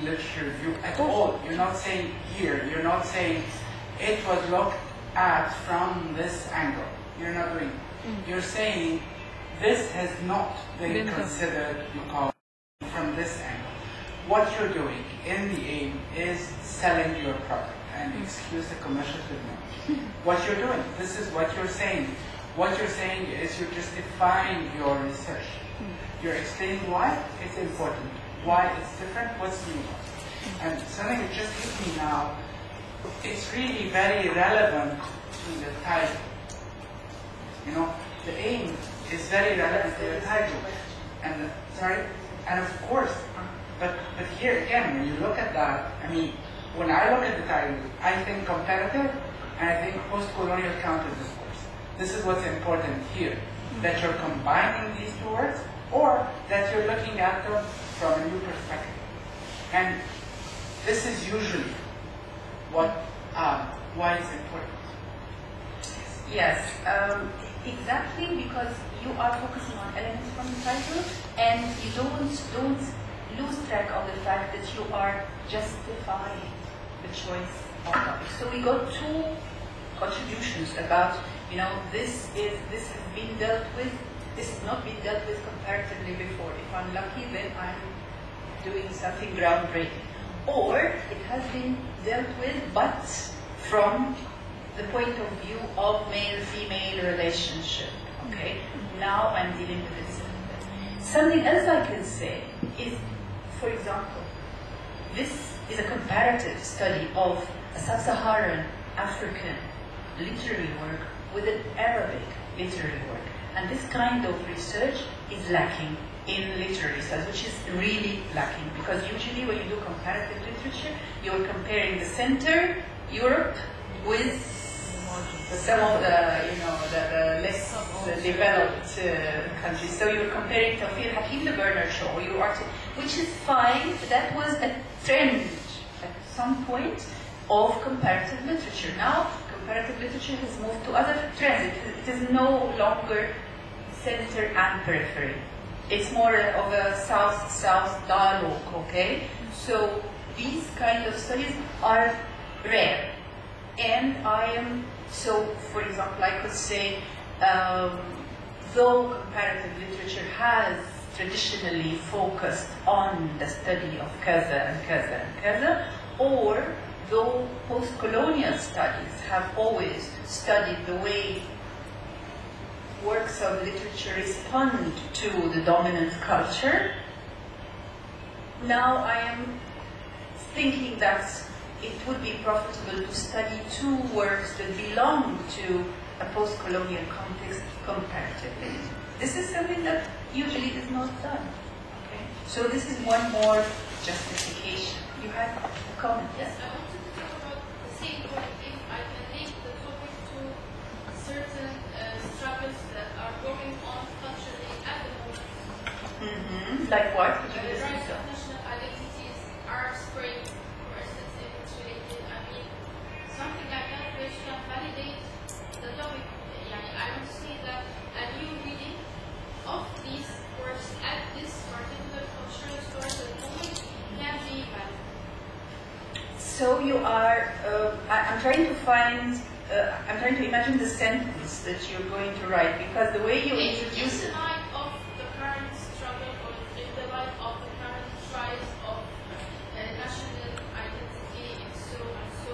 literature review at all. You're not saying here, you're not saying it was looked at from this angle. You're not doing it. You're saying this has not been considered from this angle. What you're doing in the aim is selling your product, and excuse the commercial terminology. What you're doing, this is what you're saying. What you're saying is you're justifying your research. You're explaining why it's important, why it's different, what's new. And something that just hit me now, it's really very relevant to the title. You know, the aim is very relevant to the title. And and of course, but here again, when you look at that, I mean, when I look at the title, I think comparative and I think post-colonial counter discourse. This is what's important here, that you're combining these two words, or that you're looking at them from a new perspective. And this is usually why it's important. Yes, exactly, because you are focusing on elements from the title, and you don't lose track of the fact that you are justifying the choice of topics. So we got two contributions about, you know, this has been dealt with, this has not been dealt with comparatively before. If I'm lucky, then I'm doing something groundbreaking. Or it has been dealt with, but from the point of view of male-female relationship. Okay, now I'm dealing with it. Something else I can say is, for example, this is a comparative study of a sub-Saharan African literary work with an Arabic literary work. And this kind of research is lacking in literary studies, which is really lacking, because usually when you do comparative literature, you're comparing the center, Europe, with some of the, you know, the less developed countries. So you're comparing Tawfir Hakim, the Bernard Shaw, which is fine. That was a trend at some point of comparative literature. Now, comparative literature has moved to other trends. It is no longer center and periphery. It's more of a south-south dialogue, okay? So these kind of studies are rare. And so for example, I could say, though comparative literature has traditionally focused on the study of kaza and kaza and kaza, or though post-colonial studies have always studied the way works of literature respond to the dominant culture, now I am thinking that it would be profitable to study two works that belong to a post-colonial context comparatively. This is something that usually is not done. Okay? So this is one more justification. You had a comment? Yes? I wanted to talk about the same point, if I can link the topic to certain struggles that are going on culturally at the moment. Like what? The rise of national identities are spread, for instance, if it's related. I mean, something like that which can validate the topic. I would say that a new reading of these works at this particular cultural historical moment can be valid. So you are, I'm trying to find, I'm trying to imagine the sentence that you're going to write, because the way you introduce it. In the light of the current struggle, or in the light of the current rise of national identity, and so,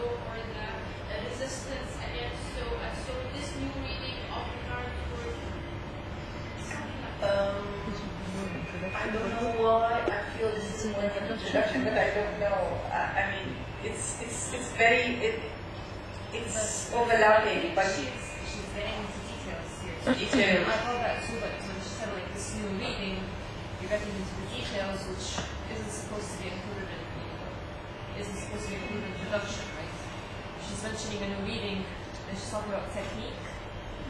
or the resistance against so, and so, this new reading of the current work, something like that. I don't know why I feel this is more an introduction, but I don't know. I mean, it's overlapping, but she's getting into details here. Details. I thought that too, but when she said like this new reading, you're getting into the details, which isn't supposed to be included in isn't supposed to be included in production, right? She's mentioning a new reading, and she's talking about technique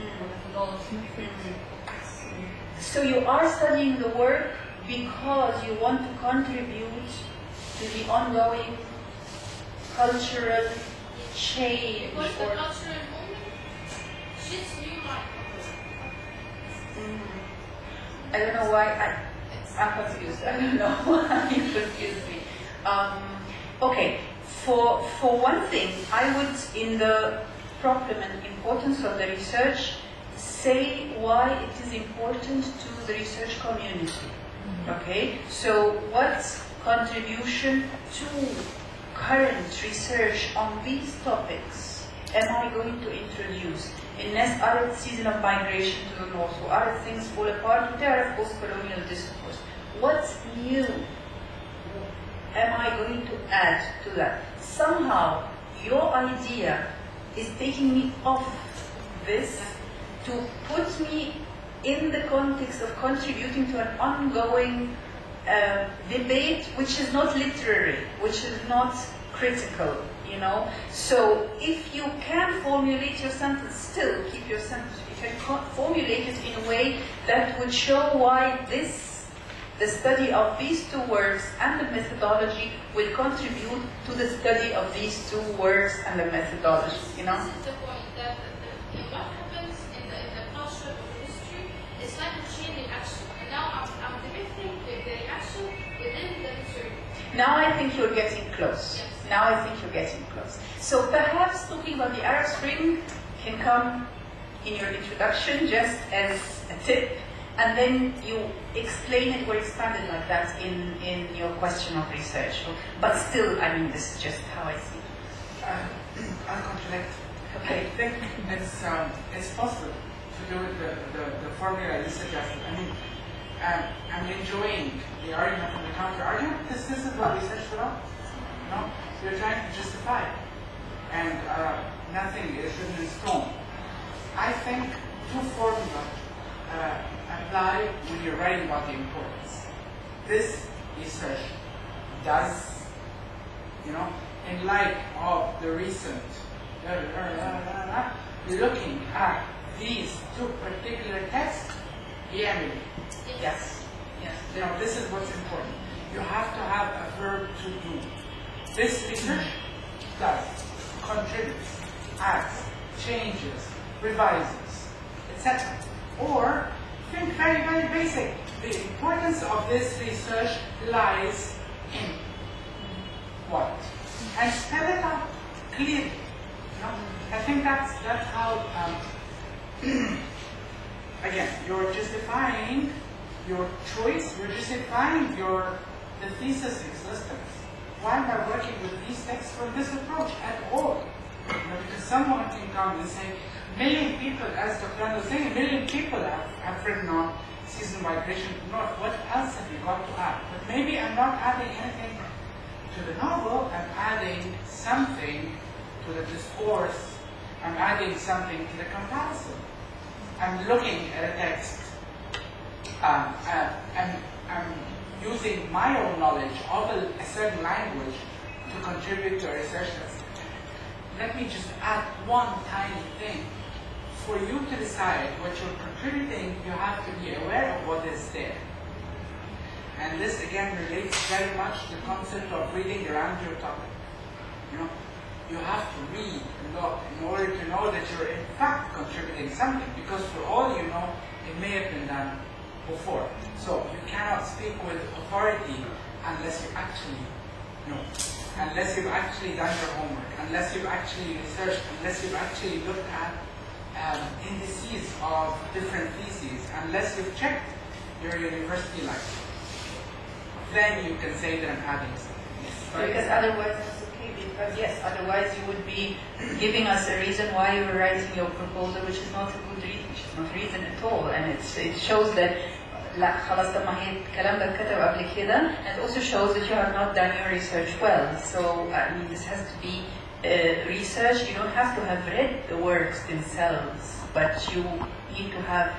or methodology. So you are studying the work because you want to contribute to the ongoing cultural change. Because the cultural movement, she's new like I don't know why I'm confused. I don't know why you confused me. Okay, for one thing, I would, in the problem and importance of the research, say why it is important to the research community. Okay, so what contribution to current research on these topics am I going to introduce? In next, are it season of migration to the north, or are things fall apart? There are post-colonial discourse. What new am I going to add to that? Somehow, your idea is taking me off this to put me in the context of contributing to an ongoing debate, which is not literary, which is not critical, you know. So if you can formulate your sentence, still keep your sentence. You can formulate it in a way that would show why the study of these two works and the methodology will contribute to the study of these two works and the methodology, you know. This is the point that what happens in the culture of history is like a chain reaction. And now I'm debating the reaction within the history. Now I think you're getting close. Yes. Now I think you're getting close. So perhaps talking about the Arab Spring can come in your introduction just as a tip, and then you explain it or expand it like that in your question of research. But still, I mean, this is just how I see it. I'll contradict. Okay. I think it's possible to do it the formula you suggested. I mean, I'm enjoying the argument from the counter argument. This is what research is about. You know, you're trying to justify it, and nothing is written in stone. I think two formulas apply when you're writing about the importance. This research does, you know, in light of the recent, looking at these two particular texts, yes. Yes. You know, this is what's important. You have to have a verb to do. This research does, contributes, adds, changes, revises, etc. Or, think very, very basic. The importance of this research lies in what? And spell it out clearly. You know? I think that's how, again, you're justifying your choice, you're justifying the thesis existence. Why am I working with these texts from this approach at all? You know, because someone can come and say, million people, as Dr. Randa was saying, a million people have written on seasonal migration to the north. What else have you got to add? But maybe I'm not adding anything to the novel, I'm adding something to the discourse, I'm adding something to the comparison. I'm looking at a text, I'm using my own knowledge of a certain language to contribute to a research text. Let me just add one tiny thing. For you to decide what you're contributing, you have to be aware of what is there. And this again relates very much to the concept of reading around your topic. You know, you have to read and look in order to know that you're in fact contributing something, because for all you know, it may have been done before. So you cannot speak with authority unless you actually know, unless you've actually done your homework, unless you've actually researched, unless you've actually looked at indices of different theses, unless you've checked your university life. Then you can say that I'm adding something. Yes. Because otherwise it's okay, because yes, otherwise you would be giving us a reason why you were writing your proposal, which is not a good reason, which is not reason at all, and it shows that لا خلاص طب ما هي الكلام ده اتكتب قبل كده, and also shows that you have not done your research well. So I mean, this has to be research. You don't have to have read the works themselves, but you need to have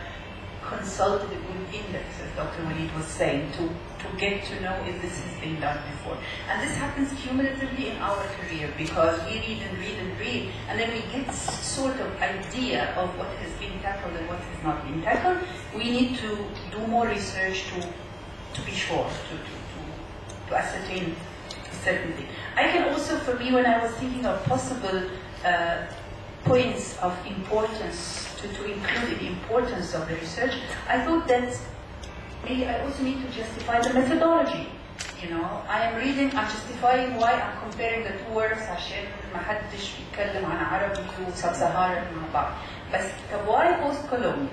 consulted a good index, as Dr. Walid was saying, to get to know if this has been done before. And this happens cumulatively in our career, because we read and read and read, and then we get sort of idea of what has been tackled and what has not been tackled. We need to do more research to be sure, to ascertain certainty. I can also, for me, when I was thinking of possible points of importance to include the importance of the research, I thought that maybe I also need to justify the methodology. you know, I am reading, I'm justifying why I'm comparing the two words عشان ما حدش بيتكلم عن عربي وسب-Saharan مع بعض. بس طب why post-colonial?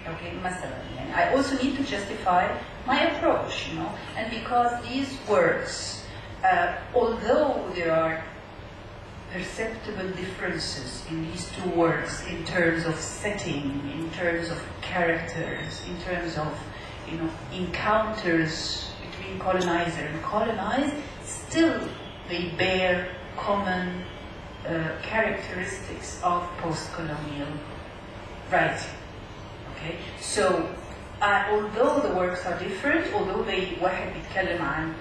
Okay, مثلا يعني I also need to justify my approach, you know, and because these words, although there are perceptible differences in these two words in terms of setting, in terms of characters, in terms of, you know, encounters between colonizer and colonized, still they bear common characteristics of post-colonial writing. Okay, so although the works are different, although they واحد بيتكلم عن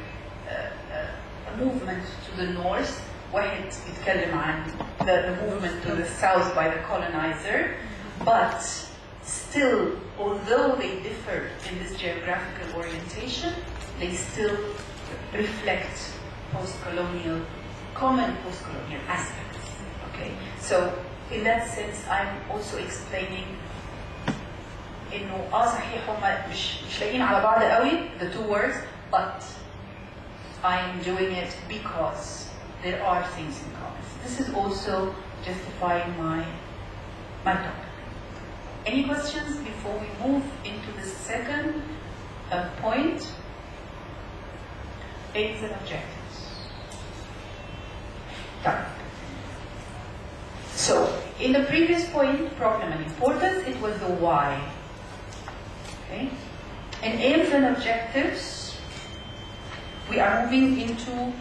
a movement to the north, واحد بيتكلم عن the movement to the south by the colonizer, but still, although they differ in this geographical orientation, they still reflect post-colonial, common post-colonial aspects. Okay, so in that sense, I'm also explaining إنه صحيح هما مش لاقيين على بعض قوي the two words, but I'm doing it because there are things in common. This is also justifying my topic. Any questions before we move into the second point? Aims and objectives. Done. So, in the previous point, problem and importance, it was the why. Okay? In aims and objectives, we are moving into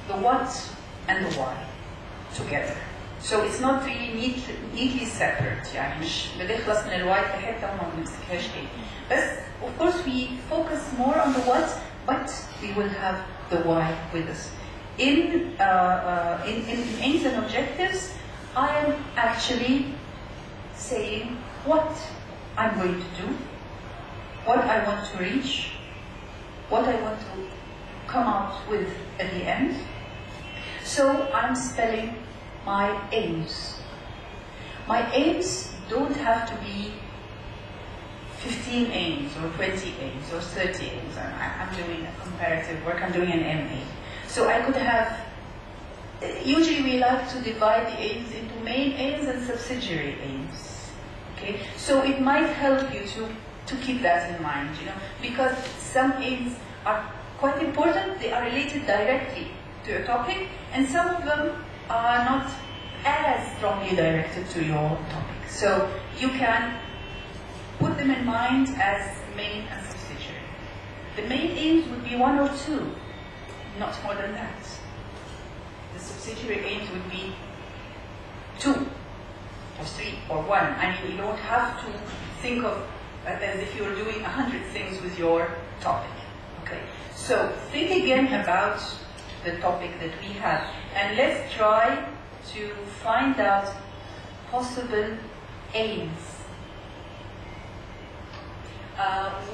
the what and the why together. So it's not really neatly separate. يعني مش بنخلص من الواي في حتة وما بنمسكهاش تاني. بس of course we focus more on the what, but we will have the why with us. In aims and objectives, I am actually saying what I'm going to do, what I want to reach, what I want to come out with at the end. So I'm spelling my aims. My aims don't have to be 15 aims or 20 aims or 30 aims. I'm doing a comparative work, I'm doing an MA. So I could have, usually we like to divide the aims into main aims and subsidiary aims. Okay? So it might help you to keep that in mind, you know, because some aims are quite important, they are related directly to your topic, and some of them are not as strongly directed to your topic. So you can put them in mind as main and subsidiary. The main aims would be 1 or 2, not more than that. The subsidiary aims would be 2 or 3 or 1. I mean, you don't have to think of as if you're doing 100 things with your topic. Okay. So think again about the topic that we have, and let's try to find out possible aims.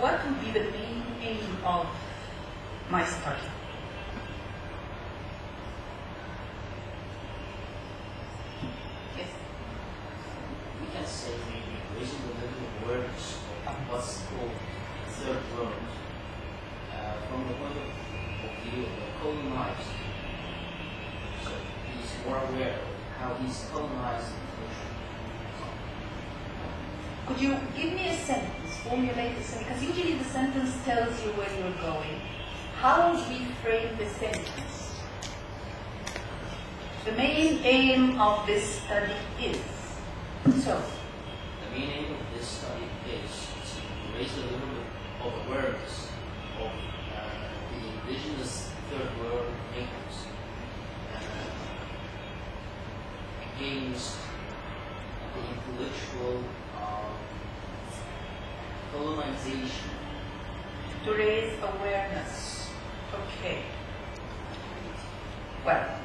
What would be the main aim of my study? Yes? We can say maybe raising the level of awareness of what's called third world from the point of view of the colonized. So he's more aware of how he's colonized the culture. Could you give me a sentence, formulate a sentence? Because usually the sentence tells you where you're going. How would we frame the sentence? The main aim of this study is. So. The main aim of this study is to raise a little bit of awareness of the indigenous third world makers against the intellectual colonization. To raise awareness. Okay. Well,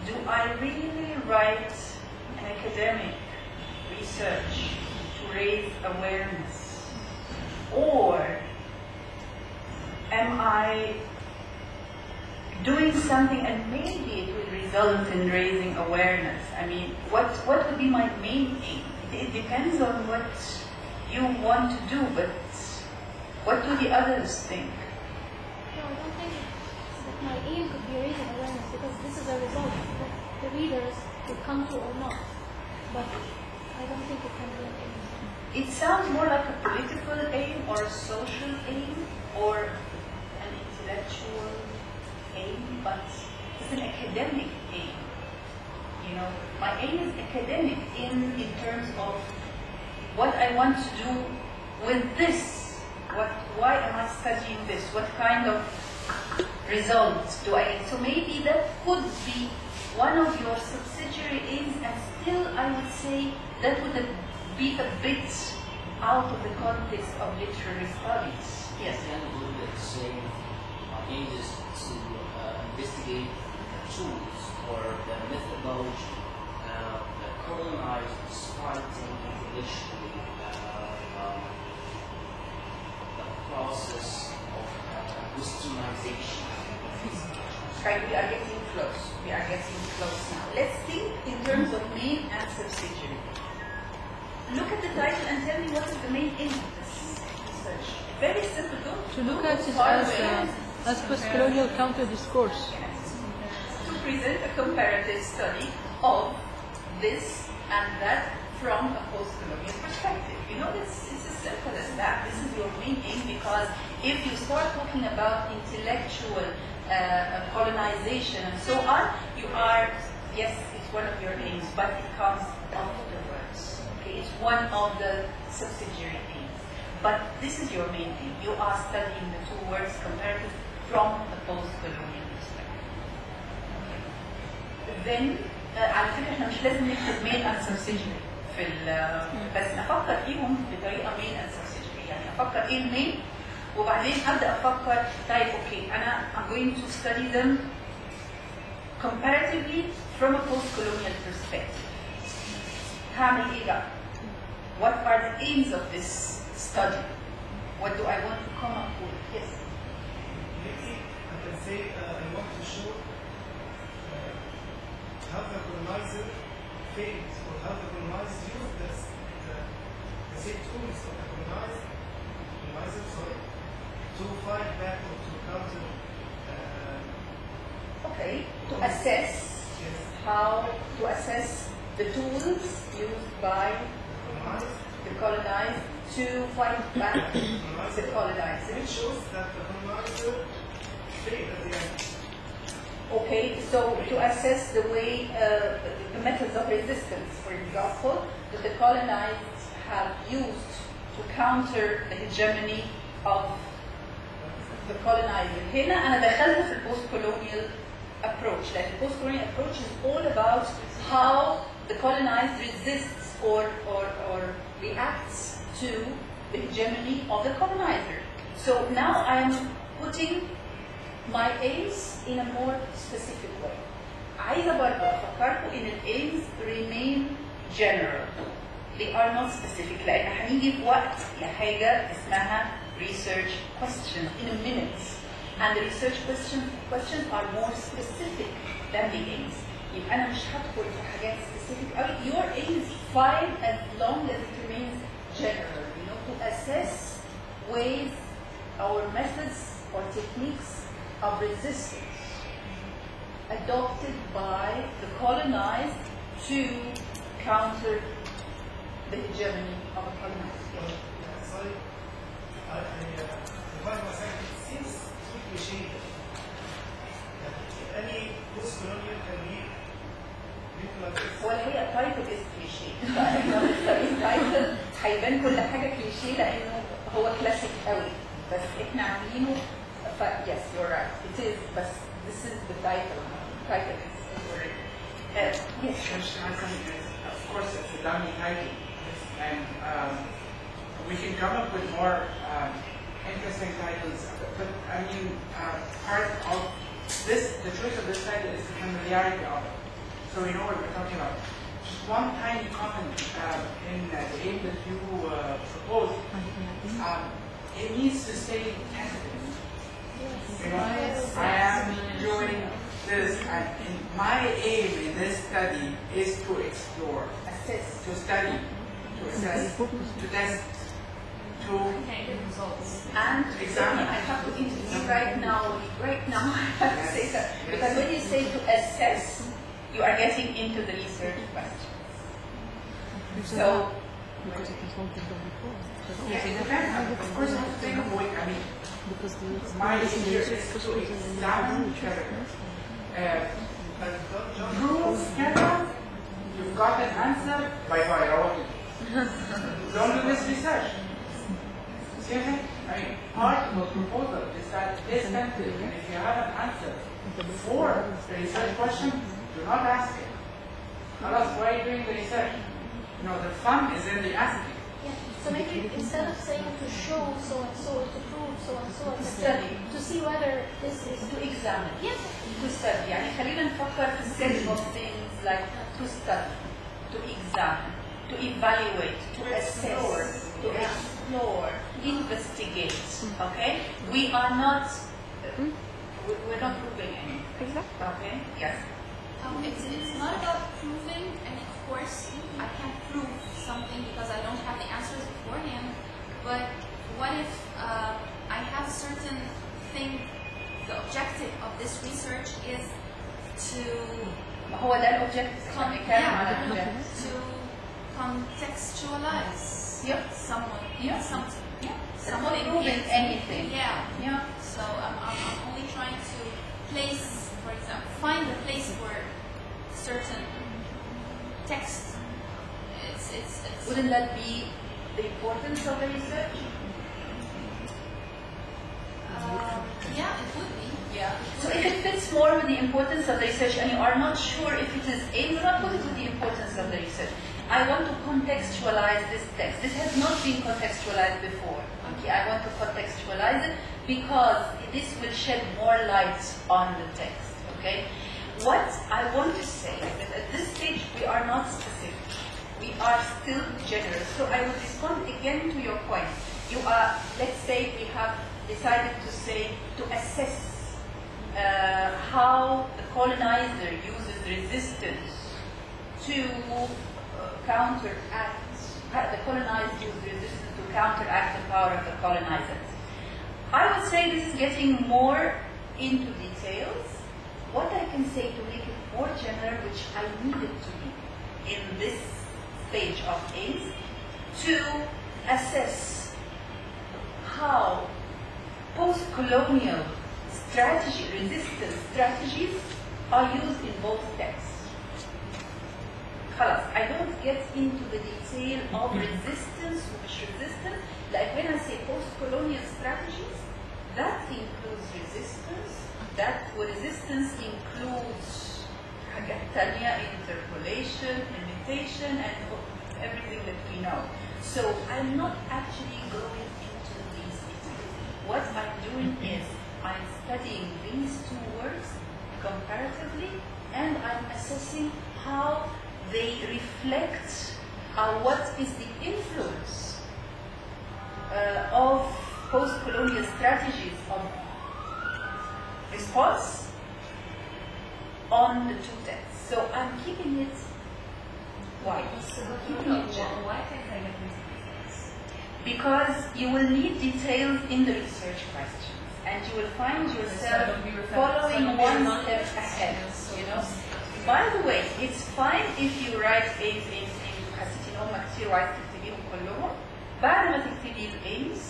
do I really write an academic research to raise awareness? Or am I doing something and maybe it will result in raising awareness? I mean, what would be my main aim? It depends on what you want to do, but what do the others think? No, I don't think that my aim could be raising awareness, because this is a result that the readers would come to or not. But I don't think it can be an aim. It sounds more like a political aim or a social aim or an intellectual aim, but it's an academic aim. You know, my aim is academic in terms of what I want to do with this. Why am I studying this? What kind of results do I get? So maybe that could be one of your subsidiary aims, and still I would say that would be a bit out of the context of literary studies. Yes. I believe that the same aim is to investigate the tools or the methodology that colonize is fighting intellectually the process of westernization. Right, we are getting close. We are getting close now. Let's think in terms of main and subsidiary. Look at the title and tell me what is the main aim of this research. Very simple. To look at it as post-colonial counter-discourse. To present a comparative study of this and that from a post-colonial perspective. You know, it's as simple as that. This is your main aim, because if you start talking about intellectual colonization and so on, you are, yes, it's one of your aims, but it comes afterwards. Okay, it's one of the subsidiary aims. But this is your main aim. You are studying the two words comparative from a post-colonial perspective. Okay. Then, على فكرة احنا مش لازم نكتب main and subsidiary في بس نفكر فيهم بطريقة main and subsidiary. يعني أفكر إيه المين وبعدين أبدأ أفكر طيب أوكي أنا I'm going to study them comparatively from a post-colonial perspective. هعمل إيه بقى؟ What are the aims of this study? What do I want to come up with? Yes. Maybe I can say I want to show how the colonizer failed, or how the colonizer used the same tools of the colonizer, to fight back or to counter. Okay, to assess how to assess the tools used by the colonized to fight back the colonizer. It shows that the colonizer failed at the end. Okay, so to assess the way, the methods of resistance, for example, that the colonized have used to counter the hegemony of the colonizer. هنا أنا دخلت في post-colonial approach. Like the post-colonial approach is all about how the colonized resists or reacts to the hegemony of the colonizer. So now I'm putting my aims in a more specific way. عايزة برضه أفكركم إن الaims remain general. They are not specific. لأن هنيجي في وقت لحاجة اسمها research questions in a minute. And the research questions are more specific than the aims. يبقى أنا مش هدخل في حاجات specific. Your aim is fine as long as it remains general. You know, to assess ways, our methods or techniques of resistance adopted by the colonized to counter the hegemony of a colonized. Sorry, I divide myself. It seems too cliche that any post-colonial can be written like this. ولا هي تايتل از كليشيه. التايتل هيبان كل حاجه كليشيه لانه هو كلاسيك قوي، بس احنا عاملينه yes, you're right. It is, but this is the title. Title is already. Yes. Of course, it's a dummy title, and we can come up with more interesting titles. But I mean, part of this, the choice of this title is the familiarity of it, so we know what we're talking about. Just one tiny comment in the aim that you proposed. It needs to stay tentative. You know, I am doing this, and my aim in this study is to explore, Assess. to study, to assess, to test, to results. And examine. I have to introduce right now, I have to say that. Because when you say to assess, you are getting into the research question. So, because it is something done before. yeah, it depends. Of course, I have to take a point. I mean, my here is to examine prove together, you've got an answer, bye-bye, don't do this research. See what I mean? I mean, part of the proposal is that this country, and if you have an answer for the research question, do not ask it. Tell us why are you doing the research? You know, the fun is in the asking. Yeah. So maybe instead of saying to show so and so, to prove so and so, to study, to see whether this is to examine, yes, to study. يعني خلينا نفكر في set of things like to study, to examine, to evaluate, to assess, to explore, investigate. Okay? We are not. We're not proving anything. Exactly. Okay? Yes. It's not about proving, and of course I can't prove something because I don't have the answers beforehand. But what if I have a certain thing? The objective of this research is to هو ده الobjective. to contextualize someone, something, Someone proving anything. Yeah. So I'm only trying to place, for example, find a place for certain text. It's Wouldn't that be the importance of the research? yeah, it would be. Yeah. So if it fits more with the importance of the research and you are not sure if it is in, do not put it with the importance of the research. I want to contextualize this text. This has not been contextualized before. Okay, I want to contextualize it because this will shed more light on the text. Okay. What I want to say is that at this stage we are not specific. We are still general. So I will respond again to your point. You are, let's say we have decided to say, to assess how the colonizer uses resistance to counteract, the colonized use resistance to counteract the power of the colonizers. I would say this is getting more into details. What I can say to make it more general, which I needed to be in this stage of is to assess how post-colonial resistance strategies are used in both texts. I don't get into the detail of resistance, which resistance, like when I say post-colonial strategies, that includes resistance, that resistance includes interpolation, imitation, and everything that we know. So I'm not actually going into these details. What I'm doing is I'm studying these two words comparatively, and I'm assessing how they reflect what is the influence of post-colonial strategies of response on the two texts. So I'm keeping it wide. Why can't I get into details? Because you will need details in the research questions, and you will find yourself following one step ahead. You know. By the way, it's fine if you write aims حسيتي ان هم كتير وعايز تكتبيهم كلهم. بعد ما تكتبي الaims,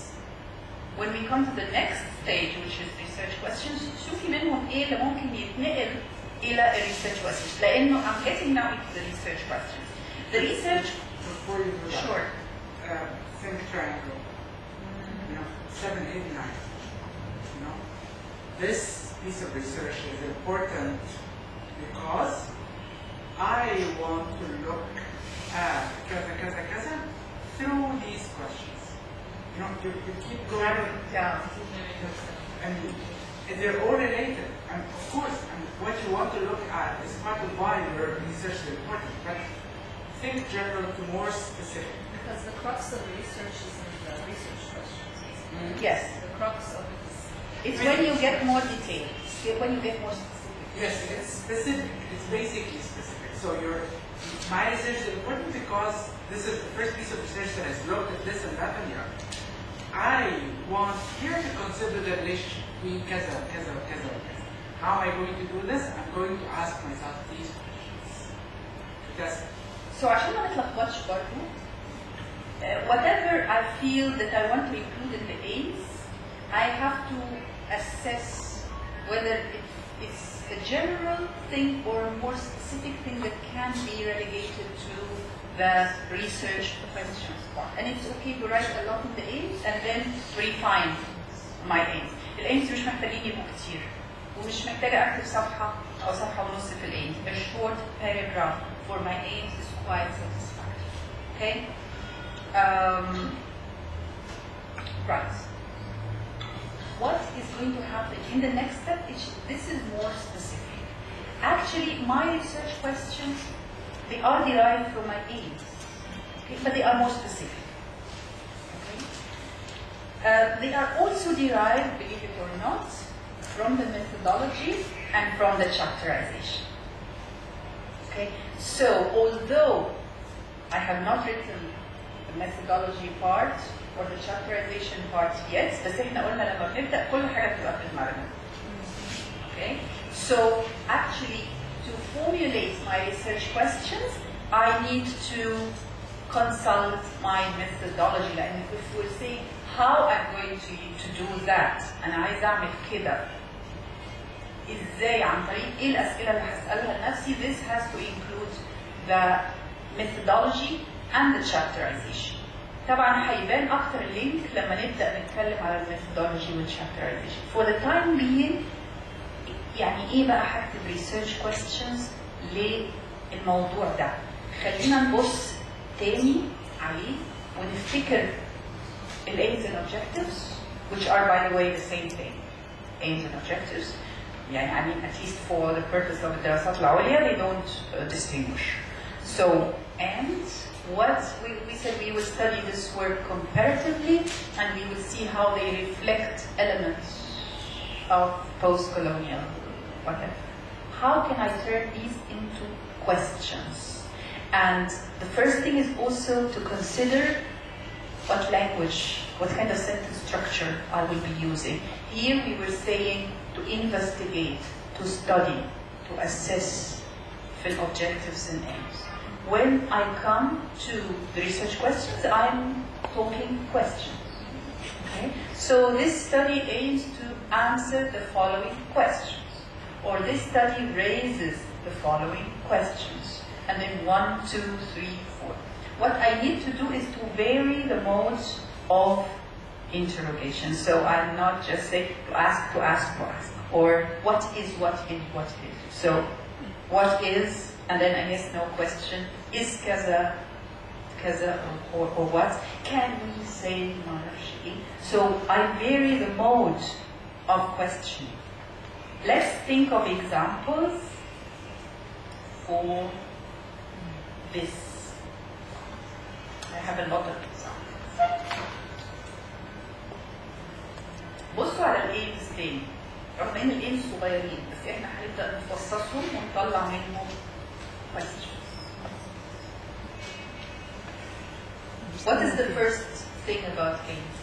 when we come to the next stage, which is research questions, شوفي منهم ايه اللي ممكن يتنقل الى research questions. لانه I'm getting now into the research questions. The research. Before you do that, sure. Think triangle. You know, 7, 8, 9. You know, this piece of research is important because I want to look at kaza through these questions. You know, you keep going down, and they're all related. And of course, what you want to look at is part of why your research is important. But think general to more specific. Because the crux of the research is in the research questions. Yes. The crux of it is. It's when you get more details, when you get more specific. Yes, it's specific. It's basically specific. So my research is important because this is the first piece of research that has looked at this and that and the other. I want here to consider the relationship between kaza, kaza, kaza, kaza. How am I going to do this? I'm going to ask myself these questions. Because So عشان ما نتلخبطش برضه whatever I feel that I want to include in the aims, I have to assess whether it's a general thing or a more specific thing that can be relegated to the research questions part. And it's okay to write a lot in the aims and then refine my aims. الaims مش محتاجين يبقوا كتير ومش محتاجة أكتب صفحة أو صفحة ونص في الaims. A short paragraph for my aims is quite satisfactory. Okay? Right. What is going to happen in the next step? This is more specific. Actually, my research questions, they are derived from my aims, okay? But they are more specific. Okay? They are also derived, believe it or not, from the methodology and from the chapterization. Okay? So, although I have not written the methodology part or the chapterization part yet, بس احنا قلنا لما بنبدأ كل حاجة بتبقى في دماغنا. Okay? So, actually, to formulate my research questions, I need to consult my methodology. And if we're saying how I'm going to do that, أنا عايز أعمل كده إزاي عن طريق إيه الأسئلة اللي هسألها لنفسي, this has to include the methodology and the chapterization. طبعا هيبان أكتر اللينك لما نبدأ نتكلم على الميثودولوجي والchapterization. For the time being, يعني إيه بقى هكتب research questions للموضوع ده؟ خلينا نبص تاني عليه ونفتكر ال aims and objectives, which are by the way the same thing. Aims and objectives. يعني I mean, at least for the purpose of الدراسات العليا, they don't distinguish. So, and what we said we would study this work comparatively, and we would see how they reflect elements of post-colonial whatever. How can I turn these into questions? And the first thing is also to consider what language, what kind of sentence structure I will be using. Here we were saying to investigate, to study, to assess field objectives and aims. When I come to the research questions, I'm talking questions. Okay? So this study aims to answer the following questions. Or this study raises the following questions. And then 1, 2, 3, 4. What I need to do is to vary the modes of interrogation. So I'm not just saying to ask, or what is, what is. So what is, and then a yes, no question, is kaza, or what? Can we say monarchy? So I vary the mode of questioning. Let's think of examples for this. I have a lot of examples. بصوا على الايمز تاني. رغم ان الايمز صغيرين بس احنا هنبدا نفصصهم ونطلع منهم questions. What is the first thing about aims?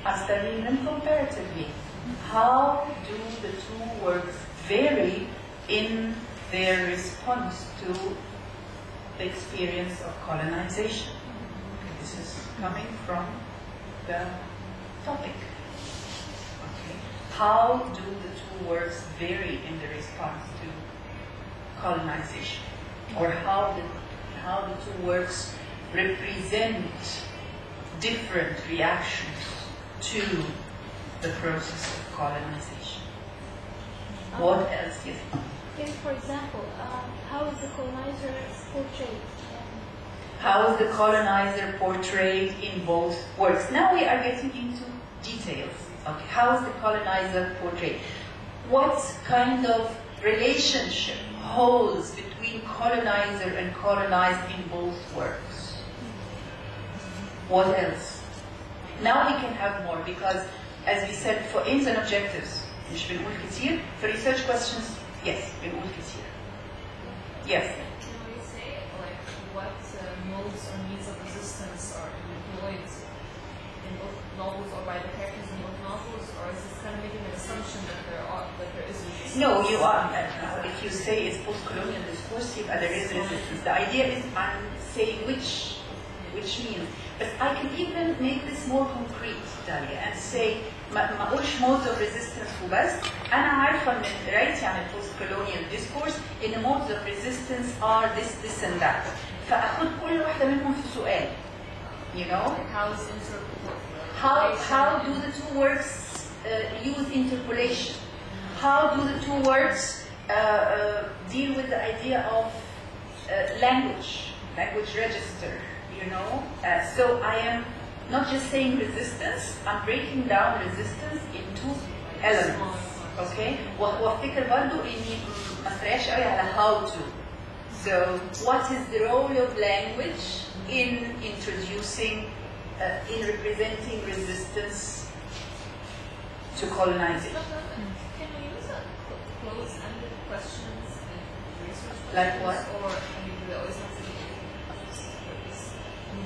I'm studying them comparatively. How do the two works vary in their response to the experience of colonization? Okay, this is coming from the topic. Okay. How do the two works vary in the response to colonization? Or how the two works represent different reactions to the process of colonization. What else? Yes. If, for example, how is the colonizer portrayed? How is the colonizer portrayed in both works? Now we are getting into details. Okay. How is the colonizer portrayed? What kind of relationship holds between colonizer and colonized in both works? What else? Now we can have more because, as we said, for aims and objectives, مش بنقول كتير. For research questions, yes, بنقول كتير. Yes. Can we say like what modes or means of resistance are employed in both novels or by the characters in both novels, or is this kind of making an assumption that there is resistance? No, you are. If you say it's post-colonial discourse, there is resistance. The idea is I'm saying which means. But I can even make this more concrete, Dalia, and say ما اقولش modes of resistance وبس. أنا عارفة من قرايتي عن post-colonial discourse إن modes of resistance are this and that. فأخذ كل واحدة منهم في سؤال. You know? How do the two works use interpolation? How do the two works deal with the idea of language register, you know? So I am not just saying resistance, I'm breaking down resistance into elements, okay? وافتكر برضو إني ما استريحش قوي على how to. So what is the role of language in introducing, in representing resistance to colonization? Can we use closed-ended questions in research? Like what? Or do they always have to be?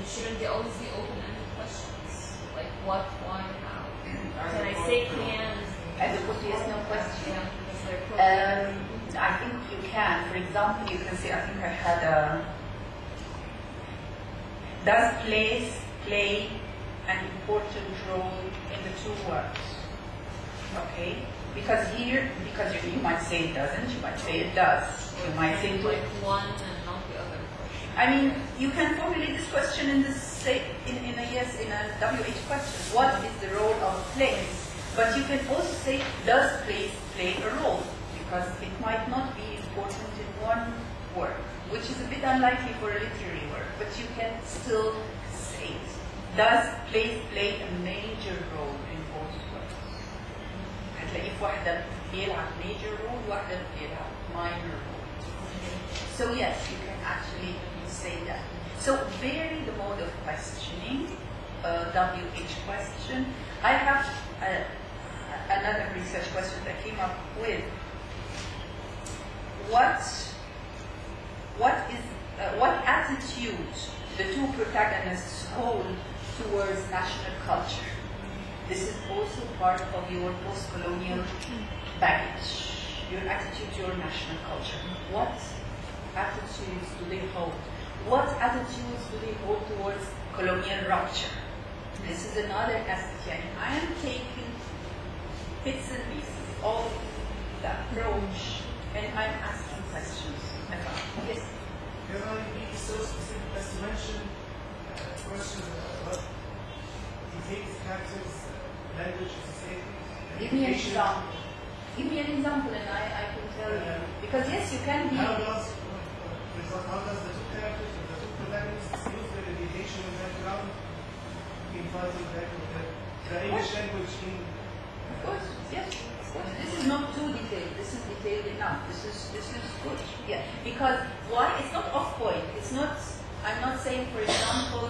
Shouldn't they always be open-ended questions? Like what, why, how? Can I say can? As opposed to yes, no question. Yeah, because they're I think you can. For example, you can say, I think I had a... Does place play an important role in the two works? Okay? Because here, because you might say it doesn't, you might say it does. You might say like one and not the other. I mean, you can formulate this question in a WH question. What is the role of place? But you can also say, does place play a role? Because it might not be important in one work, which is a bit unlikely for a literary work, but you can still say it. Does place play a major role in both works? هتلاقي في واحدة بيلعب major role وواحدة بيلعب minor role. So yes, you can actually say that. So vary the mode of questioning, WH question. I have another research question that I came up with. What attitude the two protagonists hold towards national culture? This is also part of your post-colonial baggage, your attitude to your national culture. What attitudes do they hold? What attitudes do they hold towards colonial rupture? This is another aspect. I am taking bits and pieces of the approach, and I'm asking questions about. Yes? Can I be so specific as to mention questions about detailed characters, language, society? Give me an example. Give me an example, and I can tell you. Because yes, you can be. How does the two characters or the two protagonists use their education and background in fighting back with the English language in? Of course, yes. Of course. This is not too detailed. This is detailed enough. This is good. Yeah. Because why? It's not off point. It's not. I'm not saying, for example,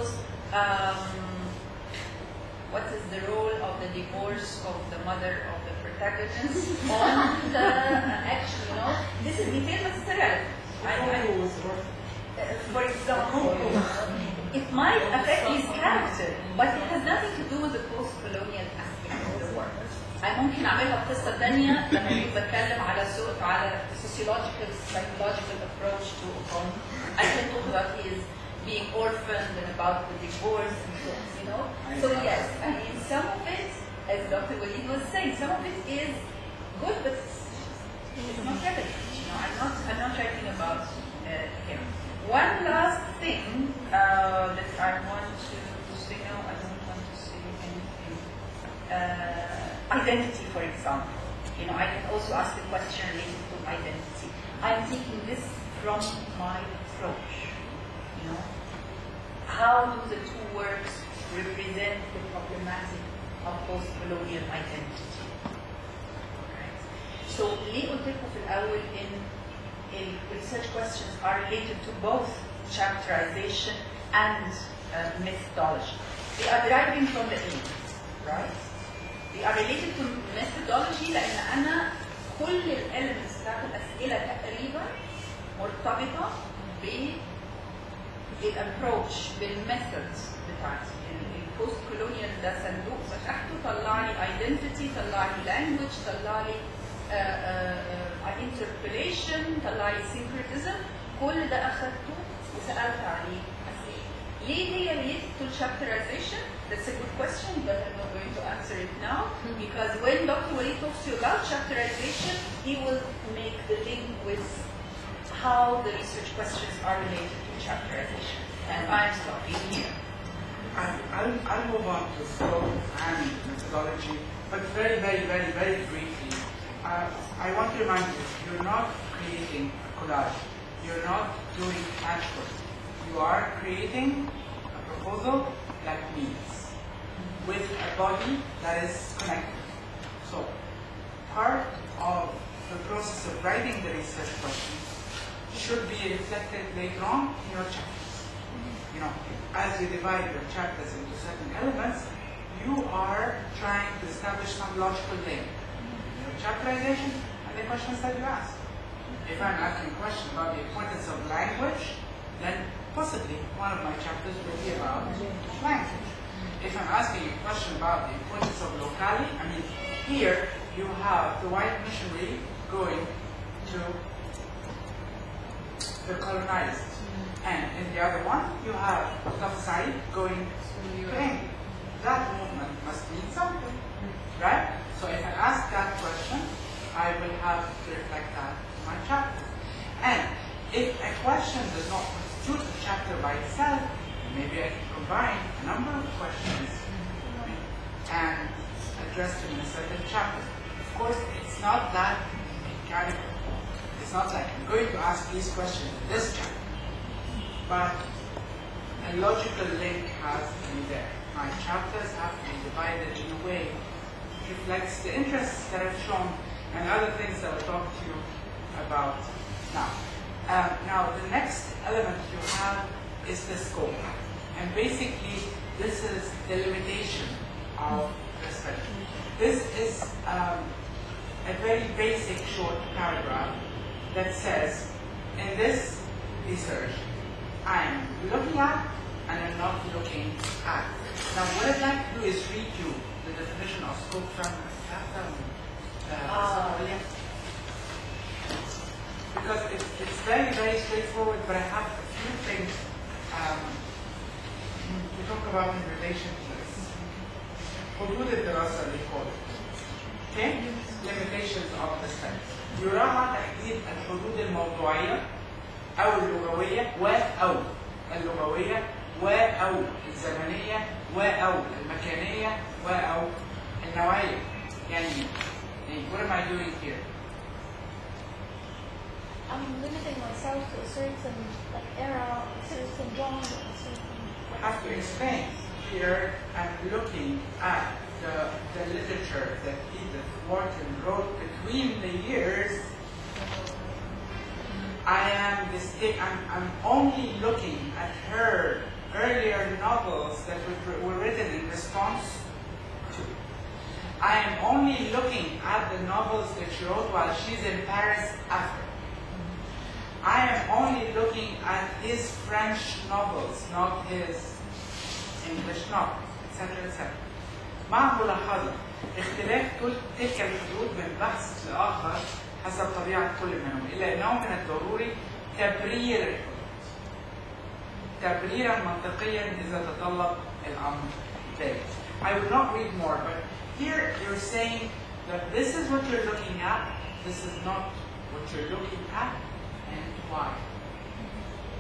what is the role of the divorce of the mother of the protagonist on the action? You know, this is detailed, but it's irrelevant. For example, it might affect his character, but it has nothing to do with the post-colonial aspect of the work. أنا ممكن أعملها بقصة تانية لما أكون بتكلم على sociological, psychological approach to economy. I can talk about his being orphaned and about the divorce and so on, you know. So yes, I mean some of it, as Dr. Walid was saying, some of it is good, but it's not relevant. You know, I'm not writing about him. One last thing that I want to say, no, I don't want to say anything. Identity, for example. You know, I can also ask a question related to identity. I'm taking this from my approach. You know, how do the two works represent the problematic of post-colonial identity? Right. So, ليه قلت لكم في الأول إن research questions are related to both chapterization and methodology. They are deriving from the elements, right? They are related to methodology لأن أنا كل الelements بتاعت الأسئلة تقريبا مرتبطة بالابروتش بالميثودز بتاعتي. البوست كولونيال ده صندوق فتحته طلع لي ايدنتيتي، طلع لي لانجوج، طلع لي interpolation، طلع لي syncretism. كل ده اخذته وسالت عليه اسئله. ليه هي related to chapterization? That's a good question, but I'm not going to answer it now because when Dr. Walid talks to you about chapterization, he will make the link with how the research questions are related to chapterization. And I'm stopping here. I'll move on to scope and methodology, but very, very, very, very briefly. I want to remind you, you're not creating a collage. You're not doing patchwork. You are creating a proposal that meets with a body that is connected. So, part of the process of writing the research questions should be reflected later on in your chapters. You know, as you divide your chapters into certain elements, you are trying to establish some logical link. Your chapterization and the questions that you ask. If I'm asking a question about the importance of language, then possibly one of my chapters will be about language. If I'm asking a question about the importance of locality, I mean, here you have the white missionary going to the colonized. And in the other one, you have Mustafa Said going to England. That movement must mean something, right? So if I ask that question, I will have to reflect that in my chapter. And if a question does not constitute a chapter by itself, maybe I can combine a number of questions and address them in a certain chapter. Of course, it's not that mechanical. It's not like I'm going to ask these questions in this chapter. But a logical link has to be there. My chapters have to be divided in a way that reflects the interests that I've shown and other things that I'll talk to you about now. Now, the next element you have is the scope. And basically, this is the limitation of the study. This is a very basic short paragraph that says, in this research, I'm looking at and I'm not looking at. Now, what I'd like to do is read you the definition of scope from because it's very, very straightforward, but I have a few things to talk about in relation to this. حدود الدراسة اللي call it. Okay? Limitations of the study. يراعى تحديد الحدود الموضوعية أو اللغوية أو اللغوية أو الزمنية أو المكانية أو النوعية. يعني what am I doing here? I'm limiting myself to a certain era, a certain genre, a certain. I have to explain. Here I'm looking at the literature that Edith Wharton wrote between the years. I'm only looking at her earlier novels that were written in response to. I am only looking at the novels that she wrote while she's in Paris after. I am only looking at his French novels, not his English novels, etc. etc. مع ملاحظة اختلاف تلك الحدود من بحث لآخر حسب طبيعة كل منهم، إلا أنه من الضروري تبرير الحدود تبريرا منطقيا إذا تطلب الأمر ذلك. I will not read more, but here you're saying that this is what you're looking at, this is not what you're looking at, and why.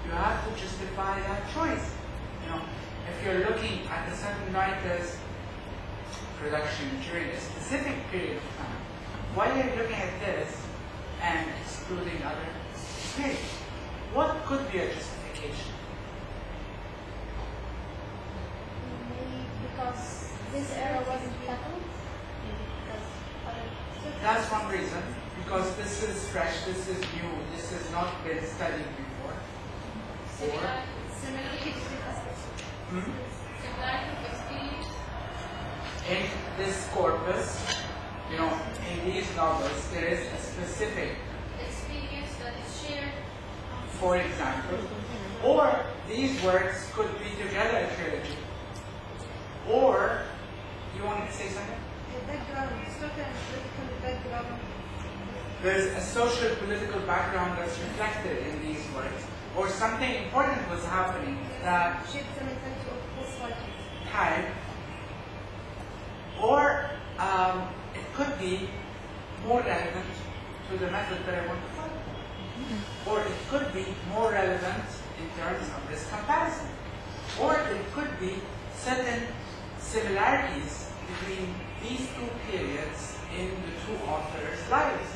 You have to justify that choice. You know, if you're looking at a certain writer's production during a specific period of time, why are you looking at this and excluding other periods? What could be a justification? Maybe because this era wasn't tackled. Maybe because other. That's one reason. Because this is fresh, this is new, this has not been studied before. Similarity of experience. In this corpus, you know, in these novels, there is a specific Experience that is shared for example, or these works could be together a trilogy, or you wanted to say something? There's a social political background that's reflected in these works, or something important was happening that time, or it could be more relevant to the method that I want to follow, or it could be more relevant in terms of this comparison, or it could be certain similarities between these two periods in the two authors' lives.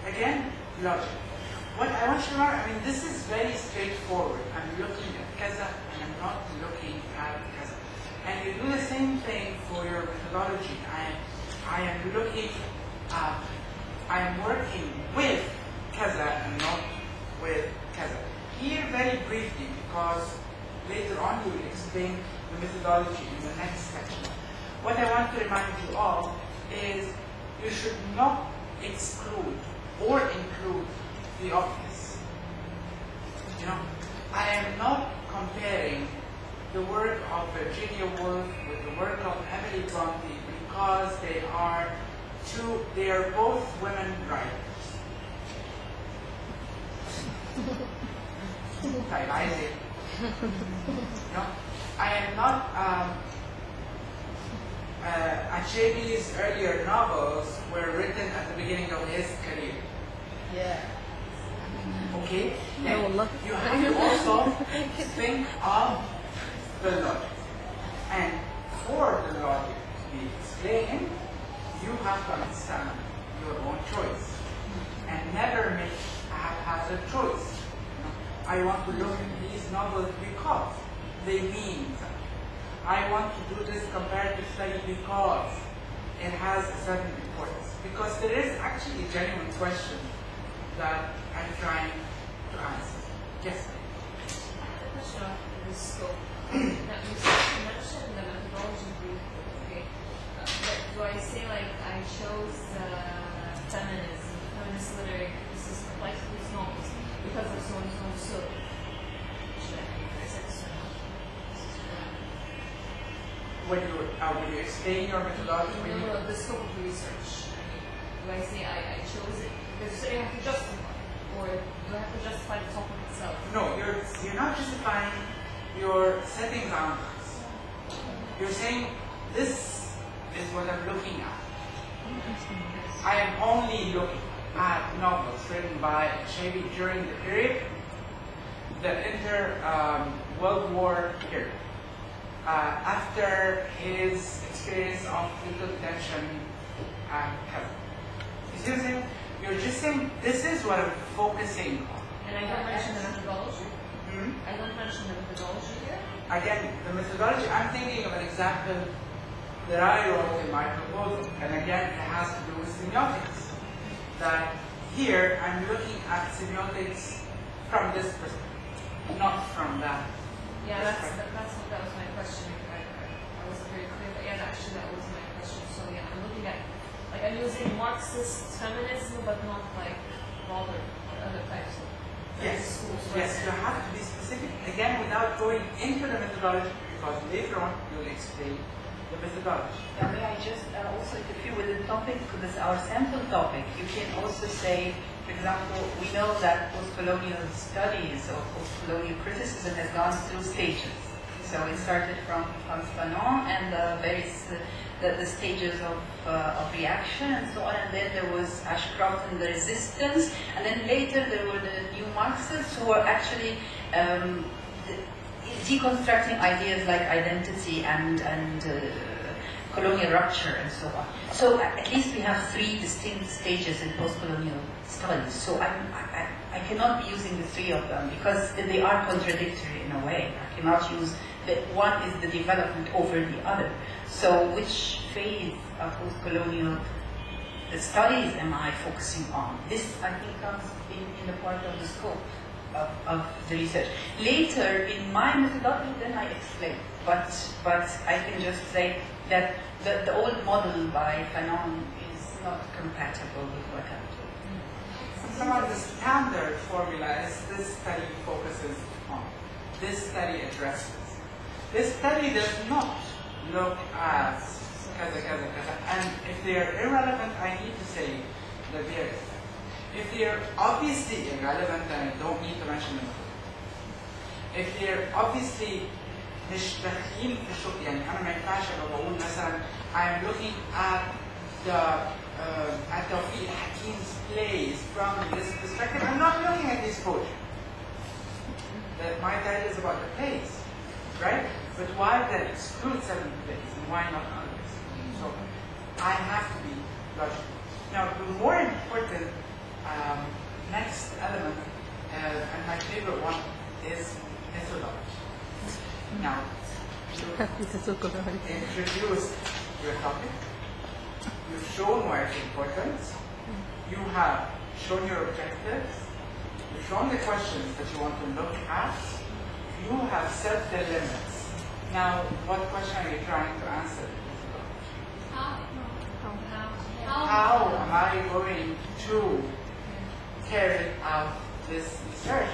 Again, logic. What I want you to remember, I mean, this is very straightforward. I'm looking at Kaza and I'm not looking at Kaza. And you do the same thing for your methodology. I am looking at, I am working with Kaza and not with Kaza. Here, very briefly, because later on you will explain the methodology in the next section. What I want to remind you all is you should not exclude or include the obvious. You know, I am not comparing the work of Virginia Woolf with the work of Emily Bronte because they are both women writers. No, I am not. Achebi's earlier novels were written at the beginning of his career. Yeah. Okay? Now, you have to also think of the logic. And for the logic to be explained, you have to understand your own choice. And never make a haphazard choice. I want to look at these novels because they mean something. I want to do this comparative study because it has a certain importance. Because there is actually a genuine question that I'm trying to answer. Yes? The question of the scope. Now, you mentioned the methodology brief, okay? But do I say, like, I chose feminism, feminist literary criticism, like these novels, because of so and so and so? Should I say this or not? When you explain your methodology? No, the scope of the research. I mean, do I say I chose it? Because you have to justify, or do I have to justify the topic itself? No, you're not justifying, you're setting boundaries. You're saying, this is what I'm looking at. I am only looking at novels written by Achebi during the period, the inter-World War period. After his experience of legal detention and health. You see what I'm saying? You're just saying, this is what I'm focusing on. And I don't mention the methodology. I don't mention the methodology here. Again, the methodology, I'm thinking of an example that I wrote in my proposal. And again, it has to do with semiotics. That here, I'm looking at semiotics from this perspective, not from that. Yeah, that was my question. I wasn't very clear, but yeah, actually that was my question. So yeah, I'm looking at, like, I'm using Marxist feminism, but not like broader or other types of schools. Yes, you have to be specific, again, without going into the methodology, because later on you'll explain the methodology. Yeah, may I just also interfere with the topic, because it's our sample topic. You can also say, for example, we know that post-colonial studies or post-colonial criticism has gone through stages. So it started from Frantz Fanon and the stages of reaction and so on, and then there was Ashcroft and the resistance, and then later there were the new Marxists who were actually deconstructing ideas like identity and colonial rupture and so on. So at least we have three distinct stages in post-colonial studies. So I cannot be using the three of them because they are contradictory in a way. I cannot use that one is the development over the other. So which phase of post-colonial studies am I focusing on? This, I think, comes in the part of the scope of the research. Later, in my methodology, then I explain. But I can just say that the old model by Fanon is not compatible with what I'm doing. some of the standard formulas this study focuses on. This study addresses. This study does not look at kaza, kaza, kaza. And if they are irrelevant, I need to say that they are. If they are obviously irrelevant, then I don't need to mention them. If they are obviously مش داخلين في الشغل يعني أنا ما ينفعش أبقى بقول مثلا I'm looking at Tawfiq Hakim's plays from this perspective. I'm not looking at his poetry. That my title is about the plays, right? But why that excludes certain plays and why not others? So I have to be logical. Now the more important next element, and my favorite one, is methodology. Now, you introduced your topic, you've shown why it's important, you have shown your objectives, you've shown the questions that you want to look at, you have set the limits. Now, what question are you trying to answer? How am I going to carry out this research?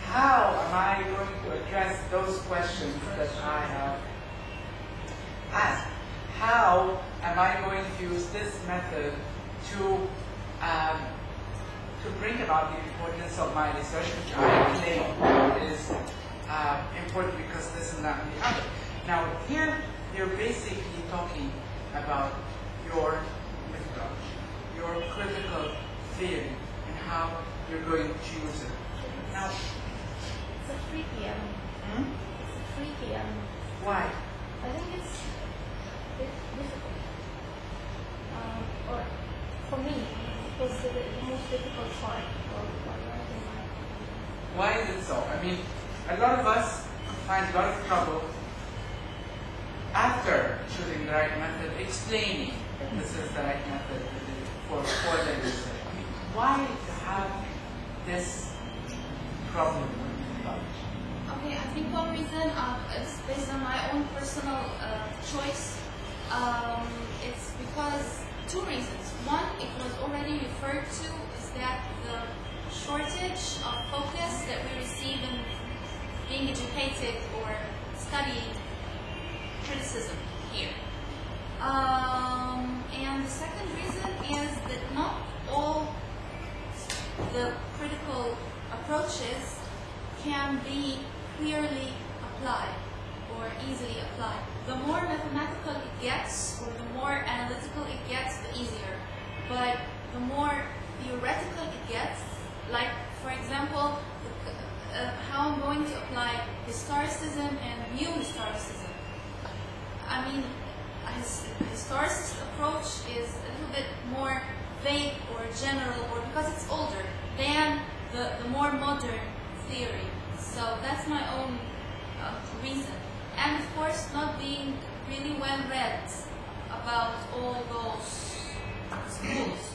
How am I going to address those questions that I have asked? How am I going to use this method to bring about the importance of my research, which I claim is important because this and that and the other. Now here you're basically talking about your methodology, your critical theory, and how you're going to use it. Now, it's a freaky element. It's a freaky element. Why? I think it's difficult. Or for me, it was the most difficult part of writing my. Why is it so? I mean, a lot of us find a lot of trouble after choosing the right method, explaining that this is the right method for the research. I mean, why have this problem with methodology? Okay, I think one reason is based on my own personal choice. It's because two reasons. One, it was already referred to, is that the shortage of focus that we receive in being educated or studying criticism here. And the second reason is that not all the critical approaches can be clearly applied or easily applied. The more mathematical it gets, or the more analytical it gets, the easier. But the more theoretical it gets, like for example, how I'm going to apply historicism and new historicism. I mean, a historicist approach is a little bit more vague or general, or because it's older than the more modern theory. So that's my own reason. And of course, not being really well read about all those schools.